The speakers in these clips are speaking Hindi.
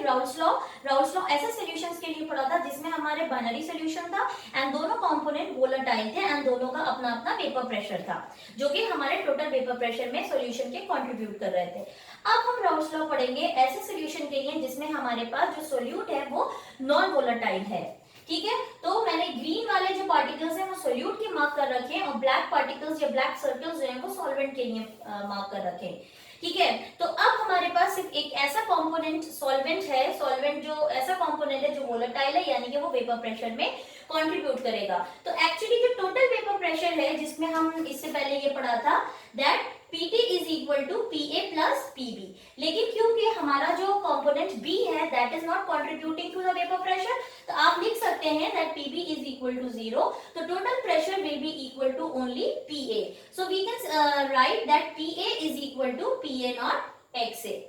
राउल्स लॉ ऐसे सॉल्यूशंस के लिए पढ़ा था जिसमें हमारे बाइनरी सॉल्यूशन था एंड दोनों कंपोनेंट वोलेटाइल थे एंड दोनों का अपना अपना वेपर प्रेशर था जो कि हमारे टोटल वेपर प्रेशर में सॉल्यूशन के कंट्रीब्यूट कर रहे थे। अब हम राउल्स लॉ पढ़ेंगे ऐसे सॉल्यूशन के लिए जिसमें हमारे पास जो सोल्यूट है वो नॉन वोलेटाइल है। ठीक है, तो मैंने ग्रीन वाले जो पार्टिकल्स हैं वो सोल्यूट के मार्क कर रखे हैं और ब्लैक पार्टिकल्स या ब्लैक सर्कल्स जो हैं वो सॉल्वेंट के लिए मार्क कर रखे हैं। ठीक है, तो अब हमारे पास सिर्फ एक ऐसा कंपोनेंट सॉल्वेंट है, सॉल्वेंट जो ऐसा कंपोनेंट है जो वोलेटाइल है यानी कि वो वेपर प्रेशर में कंट्रीब्यूट करेगा। तो एक्चुअली जो टोटल वेपर प्रेशर है जिसमें हम इससे पहले ये पढ़ा था that Pt is equal to Pa plus Pb, लेकिन क्योंकि हमारा जो कंपोनेंट B है that is not contributing to the vapor pressure, तो आप लिख सकते हैं that Pb is equal to 0, तो total pressure will be equal to only Pa. So we can write that Pa is equal to Pa not XA.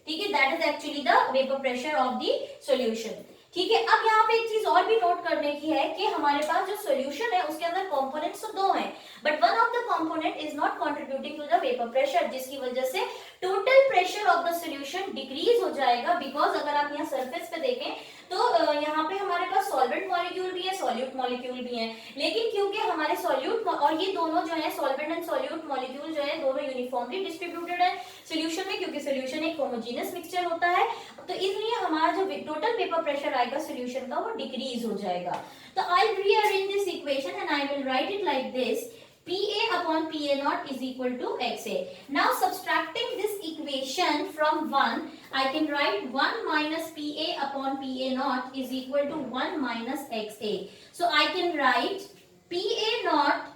ठीक है, that is actually the vapor pressure of the solution. ठीक है, अब यहाँ पे एक चीज और भी नोट करने की है कि हमारे पास जो सॉल्यूशन है उसके अंदर कंपोनेंट्स तो दो हैं but one of the component is not contributing to the vapour pressure जिसकी वजह से total pressure of the solution decrease हो जाएगा। बिकॉज अगर आप यहाँ सरफेस पे देखें तो यहाँ पे हमारे पास सॉल्वेंट मॉलिक्यूल भी है, सॉल्यूट मॉलिक्यूल भी है, लेकिन क्योंकि हमारे सॉल्यूट और ये दोनों जो है सॉल्वेंट एंड सॉल्यूट मॉलिक्यूल जो है दोनों यूनिफॉर्मली डिस्ट्रीब्यूटेड है सॉल्यूशन में, क्योंकि सॉल्यूशन एक होमोजेनियस मिक्सचर होता है, तो इसलिए हमारा जो टोटल वेपर प्रेशर आएगा सॉल्यूशन का वो डिक्रीज हो जाएगा। तो I rearrange this equation and I will write it like this, Pa upon Pa naught is equal to XA. Now subtracting this equation from 1, I can write 1 minus Pa upon Pa naught is equal to 1 minus XA. So I can write Pa naught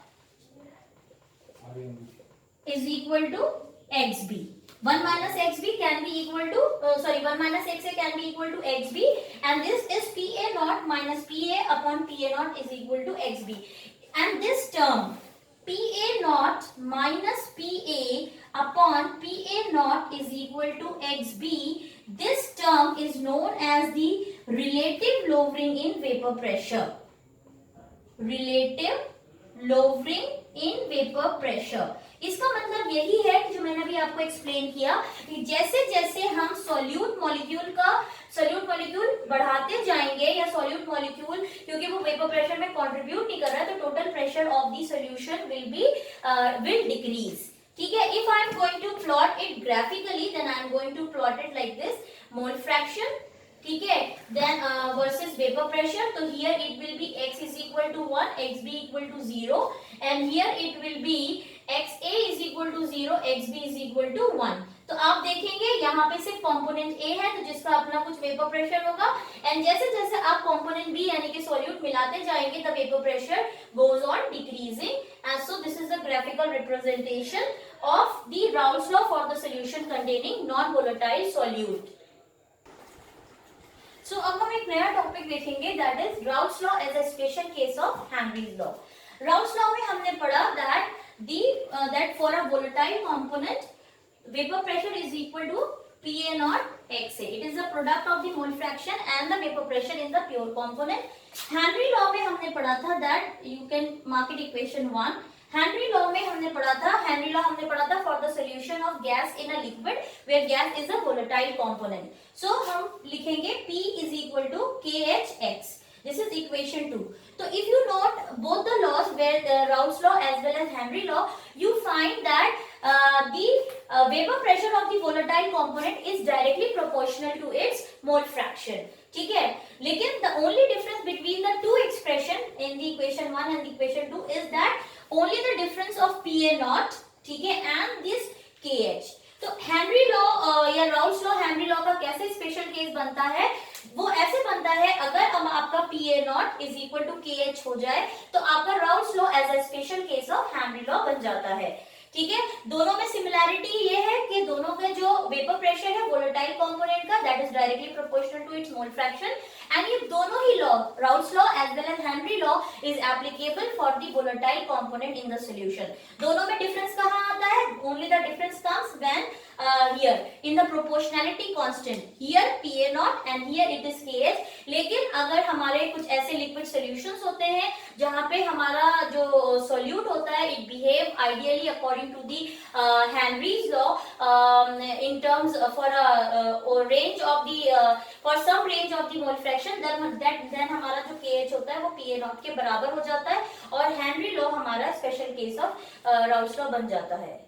is equal to XB. 1 minus XB can be equal to, 1 minus XA can be equal to XB, and this is Pa naught minus Pa upon Pa naught is equal to XB. And this term Pa naught minus Pa upon Pa naught is equal to XB. This term is known as the relative lowering in vapor pressure. Relative lowering in vapor pressure. इसका मतलब यही है कि जो मैंने अभी आपको एक्सप्लेन किया कि जैसे जैसे हम सॉल्यूट मॉलिक्यूल बढ़ाते जाएंगे या सॉल्यूट मॉलिक्यूल क्योंकि वो वेपर प्रेशर में कंट्रीब्यूट नहीं कर रहा है तो total pressure of the solution will decrease. ठीक है, if I am going to plot it graphically then I am going to plot it like this, mole fraction, ठीक है, देन वर्सेस वेपर प्रेशर, तो here it will be x is equal to 1, xb equal to 0, and here it will be xa is equal to 0, xb is equal to 1। तो आप देखेंगे यहाँ पे सिर्फ कंपोनेंट A है तो जिसका अपना कुछ वेपर प्रेशर होगा, एंड जैसे जैसे आप कंपोनेंट B यानी कि सॉल्यूट मिलाते जाएंगे the vapour pressure goes on decreasing, and so this is the graphical representation of the Raoult's law for the solution containing non volatile solute. So अब हम एक नया टॉपिक देखेंगे that is Raoult's law as a special case of Henry's law. Raoult's law में हमने पढ़ा that for a volatile component vapor pressure is equal to Pa naught XA. It is the product of the mole fraction and the vapor pressure in the pure component. Henry law में हमने पढ़ा था that you can mark it equation 1. Henry law में हमने पढ़ा था for the solution of gas in a liquid where gas is a volatile component. So हम लिखेंगे P is equal to KHX. This is equation 2. So if you note both the laws, where Raoult's law as well as Henry law, you find that the vapor pressure of the volatile component is directly proportional to its mole fraction. ठीक है, लेकिन the only difference between the two expression in the equation 1 and the equation 2 is that only the difference of Pa naught, ठीक है, and this KH. तो हेनरी लॉ या राउल्स लॉ, हेनरी लॉ का कैसे स्पेशल केस बनता है, वो ऐसे बनता है अगर आपका Pa naught is equal to KH हो जाए तो आपका Raoult's law as a special case of Henry law बन जाता है। ठीक है, दोनों में सिमिलैरिटी ये है कि दोनों का जो वेपर प्रेशर है वोलेटाइल कंपोनेंट का that is directly proportional to its mole fraction, and ये दोनों ही law Raoult's law as well as Henry law is applicable for the volatile component in the solution. दोनों में डिफरेंस कहाँ आता है, only the difference comes when here in the proportionality constant, here Pa naught and here it is KH। लेकिन अगर हमारे कुछ ऐसे लिक्विड सॉल्यूशंस होते हैं जहाँ पे हमारा जो सॉल्यूट होता है it behave ideally according to the Henry's law in terms for range of the for some range of the mole fraction then हमारा जो KH होता है वो PA नॉट के बराबर हो जाता है और हेनरी लॉ हमारा special case of Raoult's law बन जाता है।